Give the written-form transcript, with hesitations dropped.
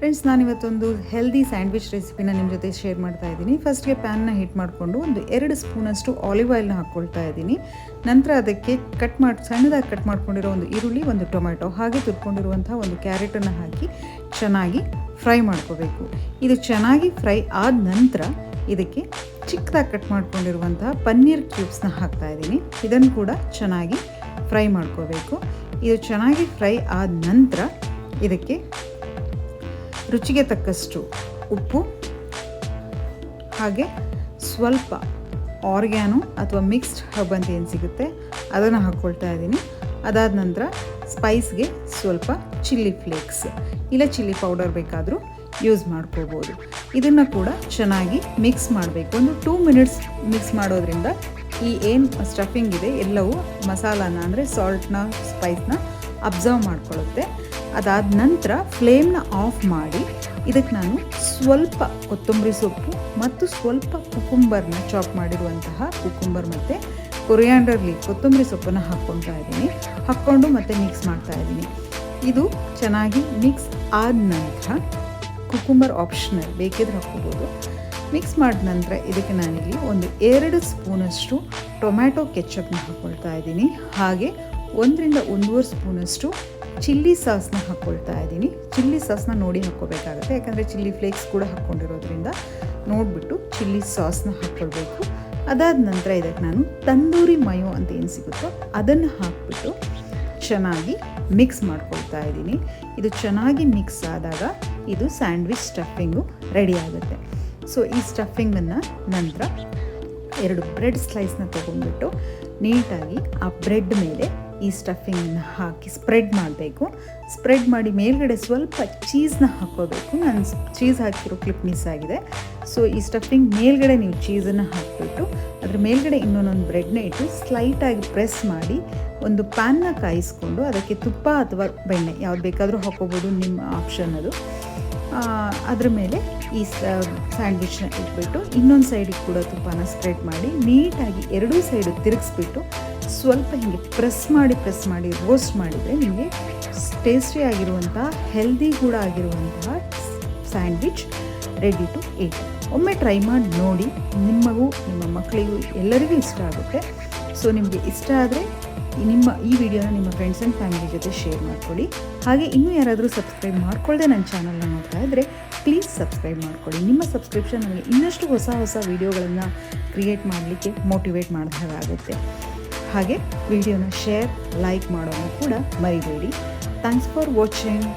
Friends, ನಾನಿವತ್ತೊಂದು healthy sandwich ರೆಸಿಪಿನ ನಿಮ್ಮ ಜೊತೆ ಶೇರ್ ಮಾಡ್ತಾ ಇದ್ದೀನಿ. ಫಸ್ಟ್ಗೆ ಪ್ಯಾನ್ನ ಹೀಟ್ ಮಾಡಿಕೊಂಡು ಒಂದು 2 ಸ್ಪೂನಷ್ಟು ಆಲಿವ್ ಆಯಿಲ್ನ ಹಾಕ್ಕೊಳ್ತಾ ಇದ್ದೀನಿ. ನಂತರ ಅದಕ್ಕೆ ಸಣ್ಣದಾಗಿ ಕಟ್ ಮಾಡ್ಕೊಂಡಿರೋ ಒಂದು ಈರುಳ್ಳಿ, ಒಂದು ಟೊಮೆಟೊ, ಹಾಗೆ ತುರ್ಕೊಂಡಿರುವಂಥ ಒಂದು ಕ್ಯಾರೆಟನ್ನು ಹಾಕಿ ಚೆನ್ನಾಗಿ ಫ್ರೈ ಮಾಡ್ಕೋಬೇಕು. ಇದು ಚೆನ್ನಾಗಿ ಫ್ರೈ ಆದ ನಂತರ ಇದಕ್ಕೆ ಚಿಕ್ಕದಾಗಿ ಕಟ್ ಮಾಡ್ಕೊಂಡಿರುವಂತಹ ಪನ್ನೀರ್ ಕ್ಯೂಬ್ಸ್ನ ಹಾಕ್ತಾ ಇದ್ದೀನಿ. ಇದನ್ನು ಕೂಡ ಚೆನ್ನಾಗಿ ಫ್ರೈ ಮಾಡ್ಕೋಬೇಕು. ಇದು ಚೆನ್ನಾಗಿ ಫ್ರೈ ಆದ ನಂತರ ಇದಕ್ಕೆ ರುಚಿಗೆ ತಕ್ಕಷ್ಟು ಉಪ್ಪು, ಹಾಗೆ ಸ್ವಲ್ಪ ಆರ್ಗ್ಯಾನೋ ಅಥವಾ ಮಿಕ್ಸ್ಡ್ ಹರ್ಬ್ ಅಂತ ಏನು ಸಿಗುತ್ತೆ ಅದನ್ನು ಹಾಕ್ಕೊಳ್ತಾ ಇದ್ದೀನಿ. ಅದಾದ ನಂತರ ಸ್ಪೈಸ್ಗೆ ಸ್ವಲ್ಪ ಚಿಲ್ಲಿ ಫ್ಲೇಕ್ಸ್ ಇಲ್ಲ ಚಿಲ್ಲಿ ಪೌಡರ್ ಬೇಕಾದರೂ ಯೂಸ್ ಮಾಡ್ಕೋಬೋದು. ಇದನ್ನು ಕೂಡ ಚೆನ್ನಾಗಿ ಮಿಕ್ಸ್ ಮಾಡಬೇಕು. ಒಂದು 2 ಮಿನಿಟ್ಸ್ ಮಿಕ್ಸ್ ಮಾಡೋದ್ರಿಂದ ಈ ಏನು ಸ್ಟಫಿಂಗ್ ಇದೆ ಎಲ್ಲವೂ ಮಸಾಲಾನ ಅಂದರೆ ಸಾಲ್ಟ್ನ, ಸ್ಪೈಸ್ನ ಅಬ್ಸರ್ವ್ ಮಾಡ್ಕೊಳ್ಳುತ್ತೆ. ಅದಾದ ನಂತರ ಫ್ಲೇಮ್ನ ಆಫ್ ಮಾಡಿ ಇದಕ್ಕೆ ನಾನು ಸ್ವಲ್ಪ ಕೊತ್ತಂಬರಿ ಸೊಪ್ಪು ಮತ್ತು ಸ್ವಲ್ಪ ಕುಕುಂಬರ್ನ ಚಾಪ್ ಮಾಡಿರುವಂತಹ ಕುಕುಂಬರ್ ಮತ್ತು ಕೊರಿಯಾಂಡರ್ ಲೀಫ್, ಕೊತ್ತಂಬರಿ ಸೊಪ್ಪನ್ನು ಹಾಕ್ಕೊಂಡು ಮತ್ತೆ ಮಿಕ್ಸ್ ಮಾಡ್ತಾ ಇದ್ದೀನಿ. ಇದು ಚೆನ್ನಾಗಿ ಮಿಕ್ಸ್ ಆದ ನಂತರ ಕುಕುಂಬರ್ ಆಪ್ಷನಲ್, ಬೇಕಿದ್ರೆ ಹಾಕ್ಕೋಬೋದು. ಮಿಕ್ಸ್ ಮಾಡಿದ ನಂತರ ಇದಕ್ಕೆ ನಾನಿಲ್ಲಿ ಒಂದು 2 ಸ್ಪೂನಷ್ಟು ಟೊಮ್ಯಾಟೊ ಕೆಚಪ್ನ ಹಾಕ್ಕೊಳ್ತಾ ಇದ್ದೀನಿ. ಹಾಗೆ 1ರಿಂದ 1.5 ಸ್ಪೂನಷ್ಟು ಚಿಲ್ಲಿ ಸಾಸ್ನ ಹಾಕ್ಕೊಳ್ತಾ ಇದ್ದೀನಿ. ಚಿಲ್ಲಿ ಸಾಸ್ನ ನೋಡಿ ಹಾಕ್ಕೋಬೇಕಾಗುತ್ತೆ, ಯಾಕಂದರೆ ಚಿಲ್ಲಿ ಫ್ಲೇಕ್ಸ್ ಕೂಡ ಹಾಕ್ಕೊಂಡಿರೋದ್ರಿಂದ ನೋಡಿಬಿಟ್ಟು ಚಿಲ್ಲಿ ಸಾಸ್ನ ಹಾಕ್ಕೊಳ್ಬೇಕು. ಅದಾದ ನಂತರ ಇದಕ್ಕೆ ನಾನು ತಂದೂರಿ ಮಯೋ ಅಂತ ಏನು ಸಿಗುತ್ತೋ ಅದನ್ನು ಹಾಕ್ಬಿಟ್ಟು ಚೆನ್ನಾಗಿ ಮಿಕ್ಸ್ ಮಾಡ್ಕೊಳ್ತಾ ಇದ್ದೀನಿ. ಇದು ಚೆನ್ನಾಗಿ ಮಿಕ್ಸ್ ಆದಾಗ ಇದು ಸ್ಯಾಂಡ್ವಿಚ್ ಸ್ಟಫಿಂಗು ರೆಡಿ ಆಗುತ್ತೆ. ಸೊ ಈ ಸ್ಟಫಿಂಗನ್ನು ನಂತರ 2 ಬ್ರೆಡ್ ಸ್ಲೈಸ್ನ ತೊಗೊಂಡ್ಬಿಟ್ಟು ನೀಟಾಗಿ ಆ ಬ್ರೆಡ್ ಮೇಲೆ ಈ ಸ್ಟಫಿಂಗನ್ನು ಹಾಕಿ ಸ್ಪ್ರೆಡ್ ಮಾಡಬೇಕು. ಸ್ಪ್ರೆಡ್ ಮಾಡಿ ಮೇಲ್ಗಡೆ ಸ್ವಲ್ಪ ಚೀಸ್ನ ಹಾಕ್ಕೋಬೇಕು. ನಾನು ಚೀಸ್ ಹಾಕಿರೋ ಕ್ಲಿಪ್ ಮಿಸ್ ಆಗಿದೆ. ಸೊ ಈ ಸ್ಟಫಿಂಗ್ ಮೇಲ್ಗಡೆ ನೀವು ಚೀಸನ್ನು ಹಾಕಿಬಿಟ್ಟು ಅದ್ರ ಮೇಲ್ಗಡೆ ಇನ್ನೊಂದೊಂದು ಬ್ರೆಡ್ನ ಇಟ್ಟು ಸ್ಲೈಟಾಗಿ ಪ್ರೆಸ್ ಮಾಡಿ ಒಂದು ಪ್ಯಾನ್ನ ಕಾಯಿಸ್ಕೊಂಡು ಅದಕ್ಕೆ ತುಪ್ಪ ಅಥವಾ ಬೆಣ್ಣೆ ಯಾವ್ದು ಬೇಕಾದರೂ ಹಾಕ್ಕೋಬೋದು, ನಿಮ್ಮ ಆಪ್ಷನ್ ಅದು. ಅದ್ರ ಮೇಲೆ ಈ ಸ್ಯಾಂಡ್ವಿಚ್ನ ಇಟ್ಬಿಟ್ಟು ಇನ್ನೊಂದು ಸೈಡಿಗೆ ಕೂಡ ತುಪ್ಪನ ಸ್ಪ್ರೆಡ್ ಮಾಡಿ ನೀಟಾಗಿ 2 ಸೈಡು ತಿರುಗಿಸ್ಬಿಟ್ಟು ಸ್ವಲ್ಪ ಹೀಗೆ ಪ್ರೆಸ್ ಮಾಡಿ ರೋಸ್ಟ್ ಮಾಡಿದರೆ ನಿಮಗೆ ಟೇಸ್ಟಿ ಆಗಿರುವಂತಹ, ಹೆಲ್ದಿ ಕೂಡ ಆಗಿರುವಂತಹ ಸ್ಯಾಂಡ್ವಿಚ್ ರೆಡಿ ಟು ಈಟ್. ಒಮ್ಮೆ ಟ್ರೈ ಮಾಡಿ ನೋಡಿ, ನಿಮಗೂ ನಿಮ್ಮ ಮಕ್ಕಳಿಗೂ ಎಲ್ಲರಿಗೂ ಇಷ್ಟ ಆಗುತ್ತೆ. ಸೊ ನಿಮಗೆ ಇಷ್ಟ ಆದರೆ ಈ ವಿಡಿಯೋನ ನಿಮ್ಮ ಫ್ರೆಂಡ್ಸ್ ಆ್ಯಂಡ್ ಫ್ಯಾಮಿಲಿ ಜೊತೆ ಶೇರ್ ಮಾಡ್ಕೊಳ್ಳಿ. ಹಾಗೆ ಇನ್ನೂ ಯಾರಾದರೂ ಸಬ್ಸ್ಕ್ರೈಬ್ ಮಾಡ್ಕೊಳ್ಳದೆ ನನ್ನ ಚಾನಲ್ನ ನೋಡ್ತಾ ಇದ್ದರೆ ಪ್ಲೀಸ್ ಸಬ್ಸ್ಕ್ರೈಬ್ ಮಾಡ್ಕೊಳ್ಳಿ. ನಿಮ್ಮ ಸಬ್ಸ್ಕ್ರಿಪ್ಷನ್ ನಮಗೆ ಇನ್ನಷ್ಟು ಹೊಸ ವಿಡಿಯೋಗಳನ್ನು ಕ್ರಿಯೇಟ್ ಮಾಡಲಿಕ್ಕೆ ಮೋಟಿವೇಟ್ ಮಾಡಿದಾಗುತ್ತೆ. ಹಾಗೆ ವಿಡಿಯೋನ ಶೇರ್, ಲೈಕ್ ಮಾಡೋಣ ಕೂಡ ಮರಿಬೇಡಿ. Thanks for watching.